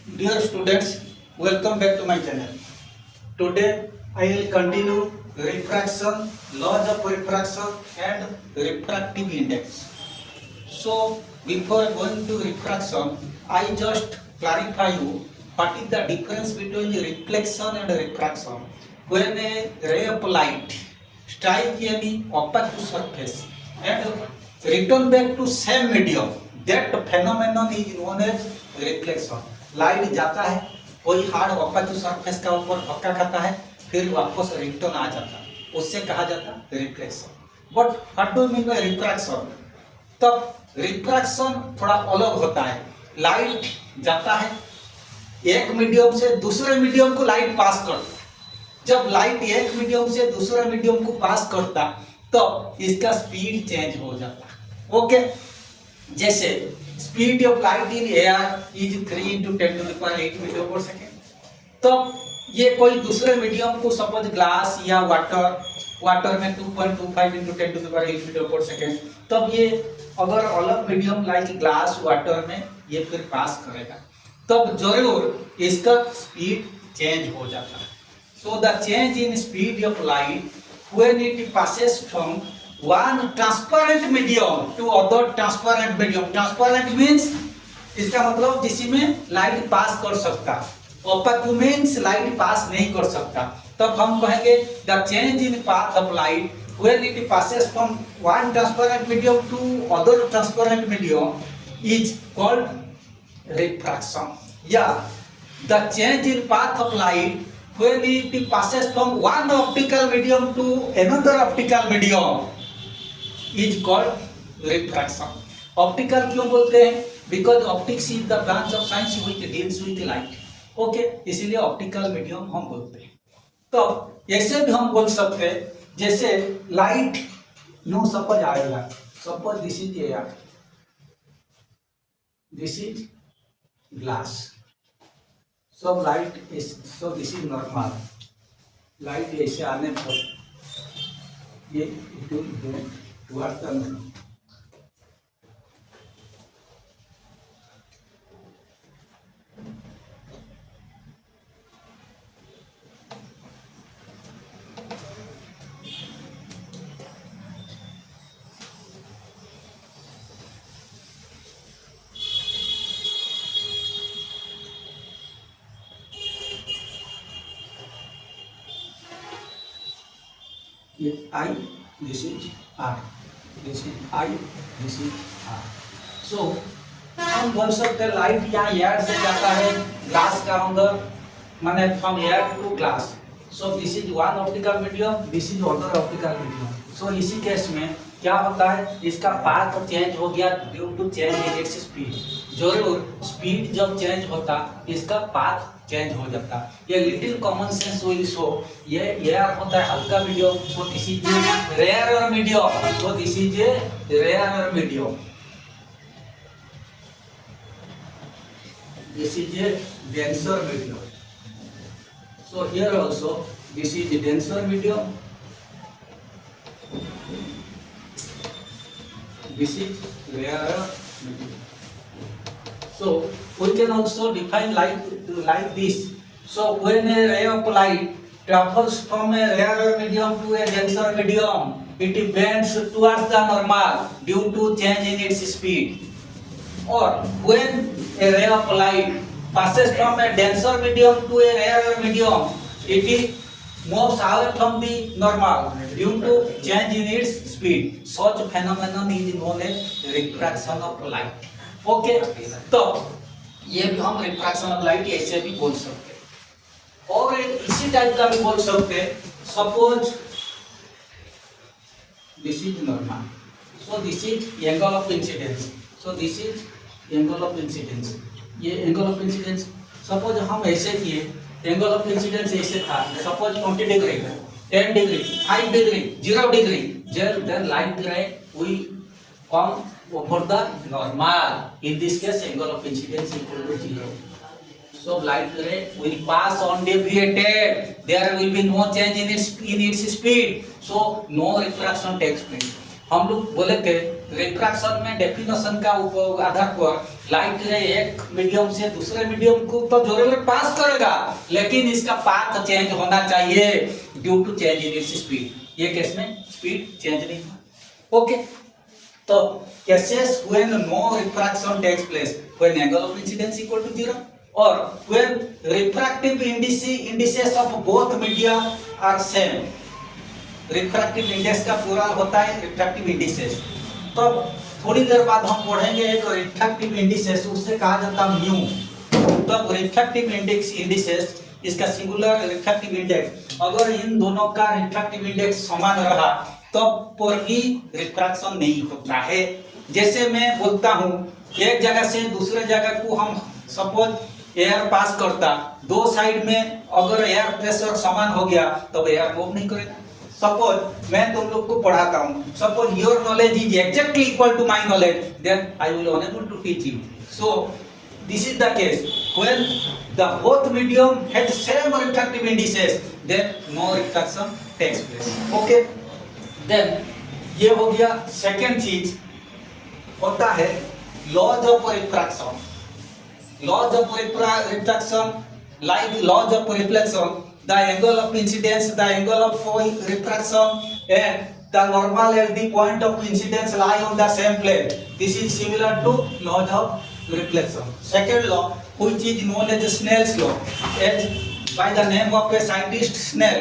Dear students, welcome back to my channel. Today I will continue refraction, laws of refraction and refractive index. So before going to refraction, I just clarify you what is the difference between reflection and refraction. When a ray of light strike any opaque surface and return back to same medium, that phenomenon is known as reflection. Light जाता है, कोई hard opaque surface का ऊपर धक्का खाता है, फिर वापस रिटर्न आ जाता है, उससे कहा जाता है reflection. But what do mean by refraction? तब रिफ्रैक्शन थोड़ा अलग होता है. लाइट जाता है, एक मीडियम से दूसरे मीडियम को लाइट पास करता. जब लाइट एक मीडियम से दूसरे मीडियम को पास करता तो इसका स्पीड चेंज हो जाता. ओके, जैसे speed of light in air is 3 × 10⁸ metre per second. तो ये कोई दूसरे मीडियम को सपोज ग्लास या वाटर में 2.25 × 10⁸ मीटर पर सेकेंड, तब ये अगर अलग मीडियम लाइक ग्लास वाटर में ये फिर पास करेगा तब जरूर इसका स्पीड चेंज हो जाता है. So the change in speed of light when it passes from one transparent medium to other transparent medium. Transparent means इसका मतलब जिसमें लाइट पास कर सकता. opaque means लाइट पास नहीं कर सकता. तब हम कहेंगे the change in path of light when it passes from one transparent medium to other transparent medium is called refraction. Yeah, the change in path of light when it passes from one optical medium to another optical medium is called refraction. Optical क्यों बोलते हैं? Because optics is the branch of science which deals with light. Okay, इसीलिए optical medium हम बोलते हैं. तो ऐसे भी हम बोल सकते हैं, जैसे लाइट यूं सपोज आएगा, suppose this is air, this is glass, so light is, so this is normal. Light ऐसे आने पर ये it will towards the moon. I, this is R. This is I, this is R. So हम बोल सकते हैं light यहाँ air से जाता है ग्लास का अंदर, माने from air to glass. So this is one optical medium, this is other optical medium. So इसी केस में क्या होता है, इसका पाथ चेंज हो गया due to change in its speed. जरूर स्पीड जब चेंज होता इसका पाथ चेंज हो जाता. ये little common sense will show. ये एयर होता है हल्का medium, so this is rare medium, so this is rare medium. This is denser medium. So here also this is denser medium, this is rare medium. So we can also define light like this. So when a ray of light travels from a rarer medium to a denser medium, it bends towards the normal due to change in its speed. Or when a ray of light passes from a denser medium to a rarer medium, it moves away from the normal due to change in its speed. Such phenomenon is known as refraction of light. Okay, तो ये भी हम refraction of light ऐसे भी बोल सकते हैं. और एक इसी टाइप का भी बोल सकते हैं. Suppose this is normal, so this is angle of incidence, so this is angle of incidence. ये एंगल ऑफ इंसिडेंस सपोज हम ऐसे किए, एंगल ऑफ इंसिडेंस ऐसे था, suppose 20 degree, 10 degree, 5 degree, 0 degree, then light ray we come over the normal. In this case, angle of incidence equal to 0. So light ray will pass undeviated. There will be no change in its speed. So no refraction takes place. हम लोग बोले थे refraction में definition का आधार पर light रे एक medium से दूसरे मीडियम को तो जरूर पास करेगा, लेकिन इसका पाथ चेंज होना चाहिए due to change in its speed. ये केस में स्पीड चेंज नहीं हुआ। ओके, तो cases when no refraction takes place, when angle of incidence equal to 0 और when refractive indices of both media are same. Refractive index का plural होता है refractive indices. तो थोड़ी देर बाद हम पढ़ेंगे एक रिफ्रैक्टिव इंडिसेस, उससे कहा जाता है म्यू। तो रिफ्रैक्टिव इंडिसेस, इसका सिंगुलर रिफ्रैक्टिव इंडेक्स, अगर इन दोनों का रिफ्रैक्टिव इंडेक्स समान रहा तो पर भी रिफ्रैक्शन नहीं होता है। जैसे मैं बोलता हूँ एक जगह से दूसरे जगह को हम सपोज एयर पास करता, दो साइड में अगर एयर प्रेशर समान हो गया तो एयर मूव नहीं करेगा। सपोज मैं तुम लोग को पढ़ाता हूँ, suppose your knowledge is exactly equal to my knowledge, then I will unable to teach you. So this is the case when the both medium has same refractive indices, then no refraction takes place. Okay, then ये हो गया। Second चीज होता है laws of refraction. Laws of refraction like laws of reflection, the angle of incidence, the angle of refraction and the normal at the point of incidence lie on the same plane. This is similar to laws of reflection. Second law, which is known as Snell's law, as by the name of a scientist Snell.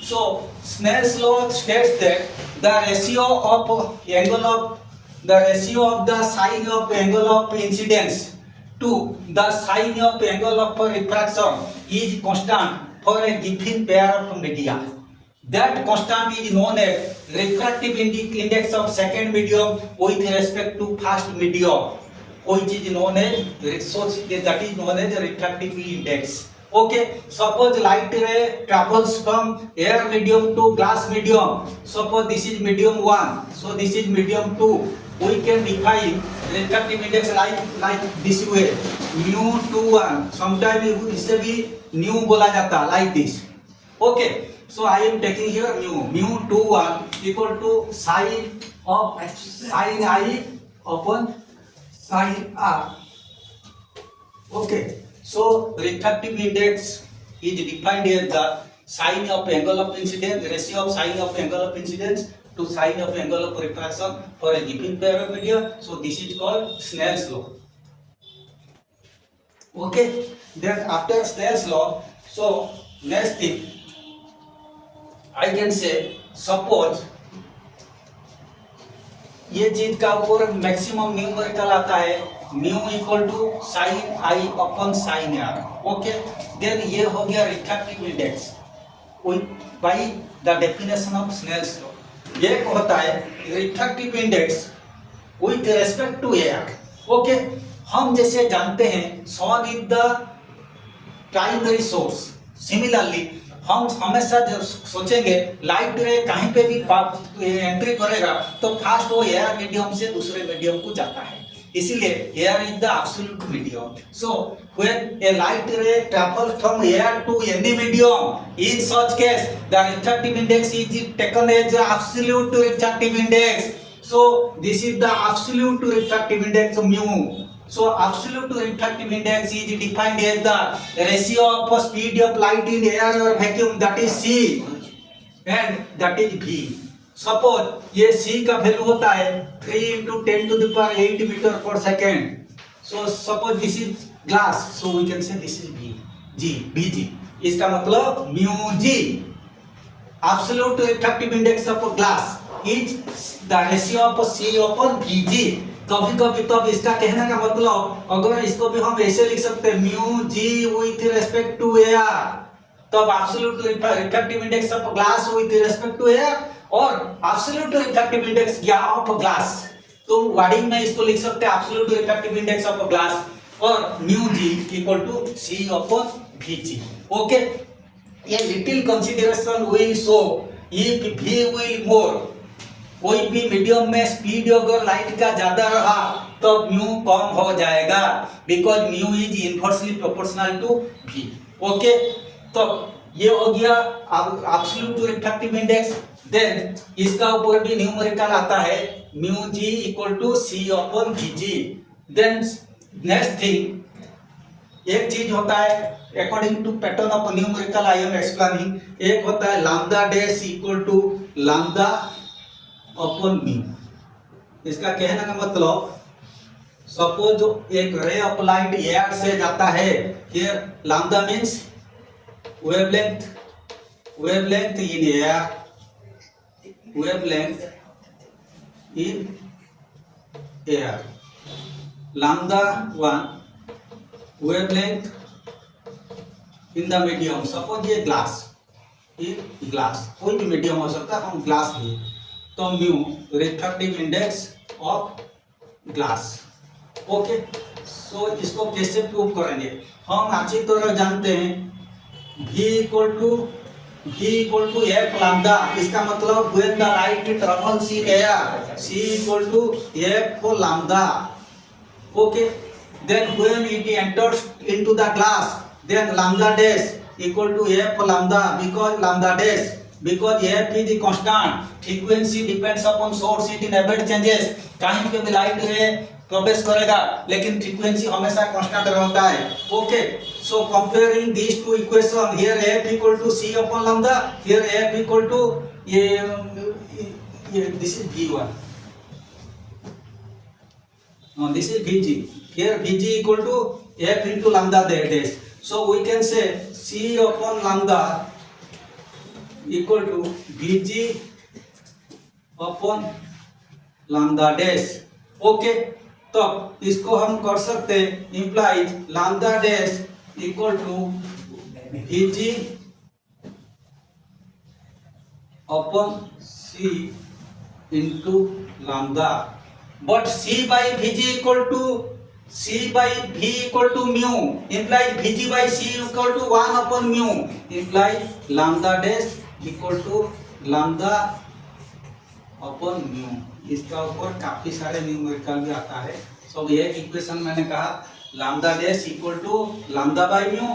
So Snell's law states that the ratio of the sine of angle of incidence to the sine of angle of refraction is constant for a given pair of media. That constant is known as refractive index of second medium with respect to first medium, which is known as, so that is known as refractive index. Okay, suppose light ray travels from air medium to glass medium. Suppose this is medium 1, so this is medium 2. We can define refractive index like this way, mu 2 1, sometimes इसे भी nu बोला जाता है, like this. Okay, so I am taking here mu 2 1 equal to sin I upon sin R. Okay, so refractive index is defined as the sine of angle of incidence, ratio of sine of angle of incidence to sine of angle of refraction for a given pair of media. So this is called Snell's law. Okay, then after Snell's law, so next thing I can say, suppose ये चीज का ऊपर maximum numerical आता है mu equal to sine I upon sine R. Okay, then ये हो गया refractive index by the definition of Snell's law. ये होता है refractive index with respect to air. Okay, हम जैसे जानते हैं sun is the primary source, similarly हम हमेशा जब सोचेंगे लाइट रे कहीं पे भी एंट्री करेगा तो फास्ट वो एयर मीडियम से दूसरे मीडियम को जाता है, इसीलिए air is the absolute medium. So when a light ray travel from air to any medium, in such case the refractive index is taken as absolute refractive index. So this is the absolute refractive index mu. So absolute refractive index is defined as the ratio of speed of light in air or vacuum, that is c, and that is v. Suppose ये c का value होता है 3 into 10 to the power 8 meter per second. So suppose this is glass, so we can say this is v, g, vg. इसका मतलब mu g, absolute refractive index of glass is the ratio of c upon vg. कभी कभी तो अब इसका कहने का मतलब अगर इसको भी हम ऐसे लिख सकते हैं mu g with respect to air, तब absolute refractive index of glass with respect to air और एब्सोल्यूट रिफ्रैक्टिव इंडेक्स क्या ऑफ ग्लास, तो वर्डिंग में इसको लिख सकते हैं absolute refractive index of glass और mu g equal to c upon v g. Okay, ये little consideration will show if we will more, कोई भी मीडियम में स्पीड अगर लाइट का ज्यादा रहा तो म्यू कम हो जाएगा, because mu is inversely proportional to v. Okay, तो ये हो गया एब्सोल्यूट रिफ्रैक्टिव इंडेक्स। देन इसका ऊपर भी न्यूमेरिकल आता है mu g equal to c upon v g. Then next thing एक चीज होता है according to pattern of numerical I am explaining, एक होता है lambda dash equal to lambda upon mu. इसका कहने का मतलब सपोज एक रे ऑफ लाइट एयर से जाता है, here lambda means wavelength in air, wavelength in air, lambda 1 wavelength in the medium, suppose ये ग्लास, ये ग्लास कोई भी मीडियम हो सकता है, हम ग्लास लिए तो mu refractive index of glass. Okay, so इसको कैसे प्रूव करेंगे? हम अच्छी तरह जानते हैं V equal to f lambda, इसका मतलब when the light travels in air C equal to f lambda. Okay, then when it enters into the glass then lambda dash equal to f lambda, because lambda dash because f is the constant, frequency depends upon source, it never changes। कहीं पे भी light रे प्रवेश करेगा लेकिन frequency हमेशा constant रहता है। Okay, so comparing this two equation, here f equal to c upon lambda, here f equal to ये this is v1, this is vg, here vg equal to f into lambda dash, so we can say c upon lambda equal to vg upon lambda dash। Okay, तो इसको हम कर सकते हैं implies lambda dash equal to vg upon c into lambda, but c by vg equal to c by v equal to mu, implies vg by c equal to 1 upon mu, implies lambda dash equal to lambda upon mu। इसका ऊपर काफी सारे numerical भी आता है। सो ये equation मैंने कहा lambda dash equal to lambda by mu,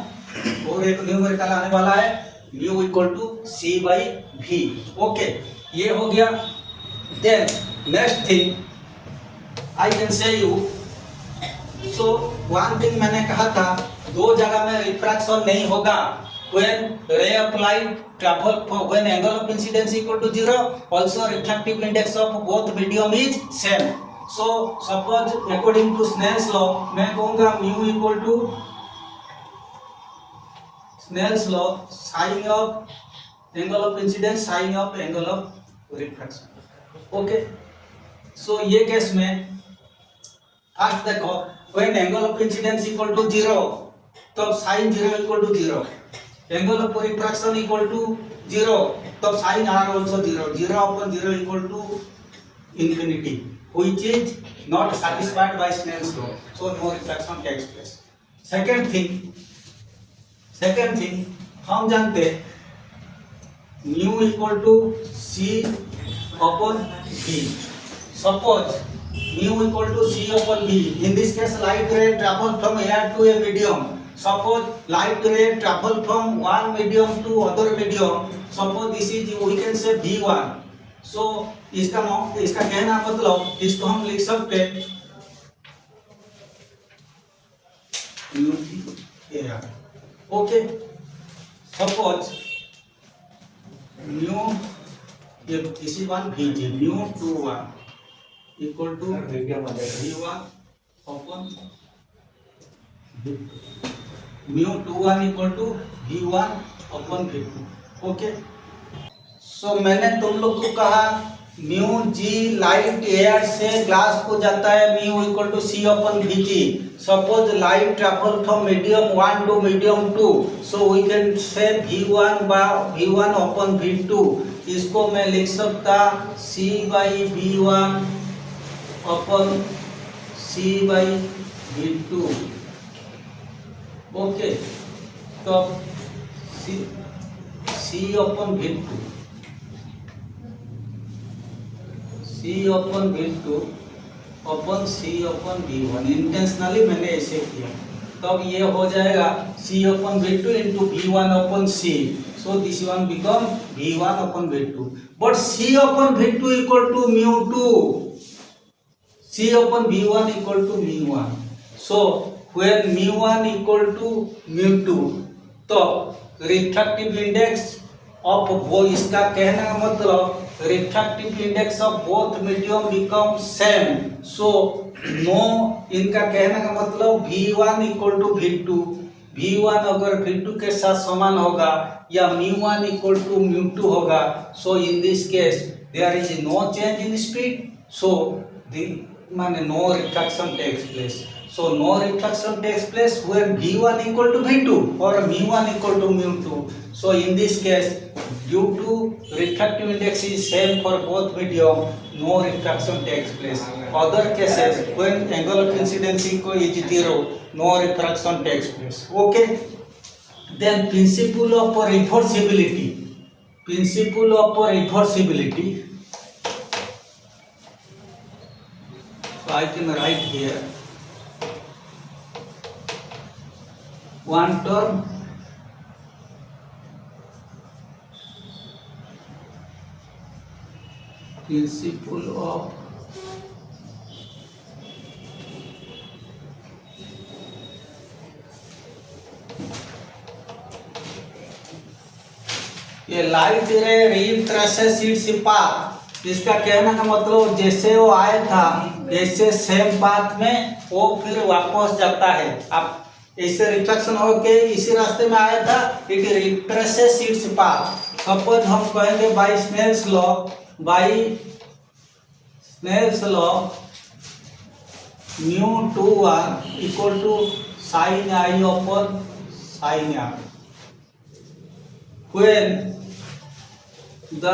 और एक न्यूमेरिकल आने वाला है mu equal to c by v. Okay, ये हो गया। Then next thing I can say you, so one thing मैंने कहा था दो जगह में रिफ्रैक्शन नहीं होगा when ray of light travel when angle of incidence equal to 0, also refractive index of both medium is same। so suppose according to Snell's law मैं कहूँगा mu equal to Snell's law sin of angle of incidence sin of angle of refraction। okay, so ये case में first देखो when angle of incidence equal to 0 तब sin 0 equal to 0, angle of refraction equal to 0 तब sin r also 0, 0 upon 0 equal to infinity, which is not satisfied by Snell's law, so no refraction takes place। second thing हम जानते mu equal to c upon v, suppose mu equal to c upon v, in this case light ray travel from air to a medium, suppose light ray travel from one medium to other medium, suppose this is we can say v1, so इसका कहना मतलब इसको हम लिख सकते हैं okay, suppose mu this is one vg, mu 21 equal to v1 upon mu 21 equal to v1 upon v2। Okay, so मैंने तुम लोग को कहा म्यू जी लाइट एयर से ग्लास को जाता है mu equal to c upon v g. Suppose light travel from medium 1 to medium 2, so we can say v1 upon v2। इसको मैं लिख सकता c by v1 upon c by v2। Okay, तो c upon v2, c upon v2 upon c upon v1। Intentionally मैंने ऐसे किया, तब ये हो जाएगा c upon v2 into v1 upon c। So this one become V1 upon V2. But C upon V2 equal to mu 2. C upon V1 equal to mu1. So when mu1 equal to mu2, तो refractive index of वो, इसका कहने का मतलब refractive index of both medium become same. So no, इनका कहने का मतलब V1 equal to V2, V1 अगर V2 के साथ समान होगा या mu1 इक्वल टू mu2 होगा, so in this case there is no change in speed, so माने no refraction takes place. So no refraction takes place when V1 equal to V2 or mu1 equal to mu2. So in this case, due to refractive index is same for both medium, no refraction takes place. Other cases, when angle of incidence is 0, no refraction takes place. Okay. Then principle of reversibility. Principle of reversibility. So I can write here. One term principle of ये light रे retraces its path. इसका कहने का मतलब जैसे वो आया था ऐसे सेम पाथ में वो फिर वापस जाता है. आप ऐसे रिफ्लेक्शन होके इसी रास्ते में आया था, it retraces its path. Suppose हम कहेंगे by Snell's law mu21 equal to sine I upon sine r. when the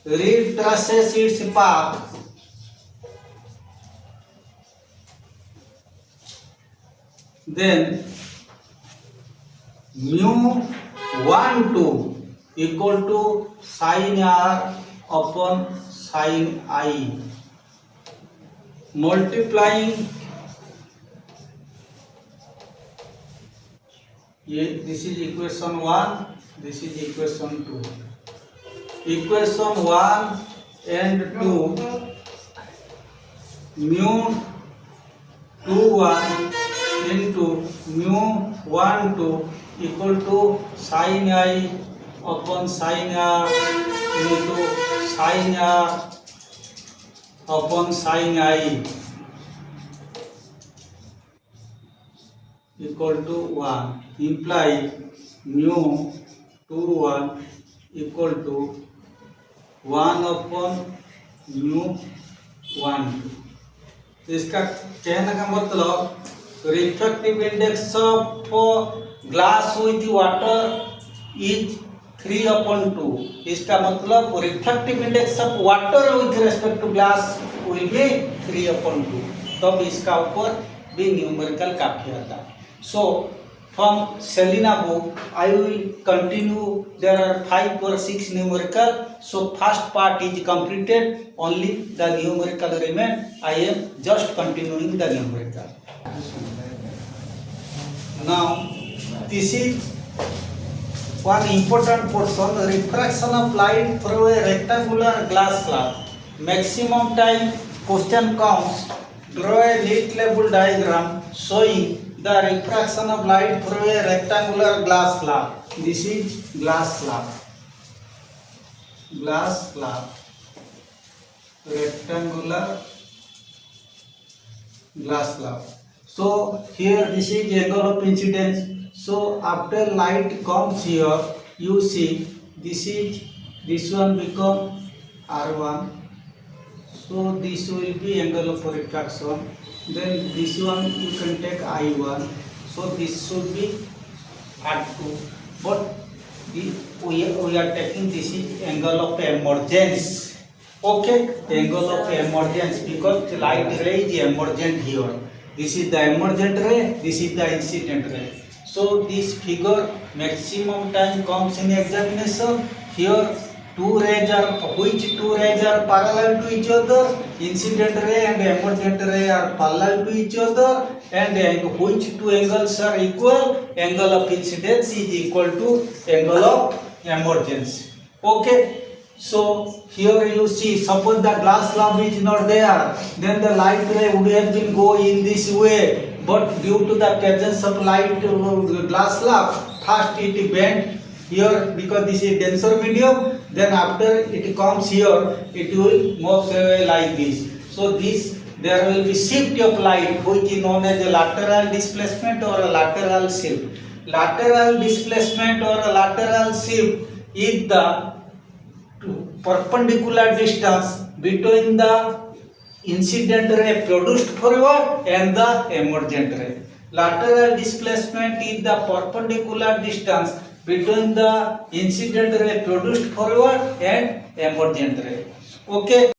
ray retraces its path, then mu12 equal to sin r upon sin I, multiplying this is equation 1, this is equation 2. Equation 1 and 2, mu21 into mu12 equal to sin I upon sin r into sin r upon sin I equal to 1, imply mu21 equal to 1 upon mu12. इसका कहने का मतलब refractive index of glass with water is 3/2. इसका मतलब refractive index of water with respect to glass will be 3/2. तब इसका ऊपर भी न्यूमेरिकल काफी आता है. सो from Selina book I will continue. There are 5 or 6 numerical, so first part is completed, only the numerical remain. I am just continuing the numerical. Now this is one important portion, refraction of light through a rectangular glass slab. Maximum time question comes, draw a neat label diagram showing the refraction of light through a rectangular glass slab. This is glass slab, rectangular glass slab. So here this is angle of incidence. So after light comes here, you see this one become R1. So this will be angle of refraction. Then this one you can take I1. So this should be R2. But we are taking this is angle of emergence. Okay, angle of emergence, because the light ray is emergent here. This is the emergent ray, this is the incident ray. So this figure maximum time comes in examination. Here two rays are which two rays are parallel to each other? Incident ray and emergent ray are parallel to each other, and which two angles are equal? Angle of incidence is equal to angle of emergence. Okay, so here you see, suppose the glass slab is not there, then the light ray would have been go in this way, but due to the presence of light glass slab, first it bent here because this is denser medium, then after it comes here, it will move away like this. So this, there will be shift of light, which is known as a lateral displacement or a lateral shift. Lateral displacement or a lateral shift is the perpendicular distance between the incident ray produced forward and the emergent ray. Lateral displacement is the perpendicular distance between the incident ray produced forward and emergent ray. Okay.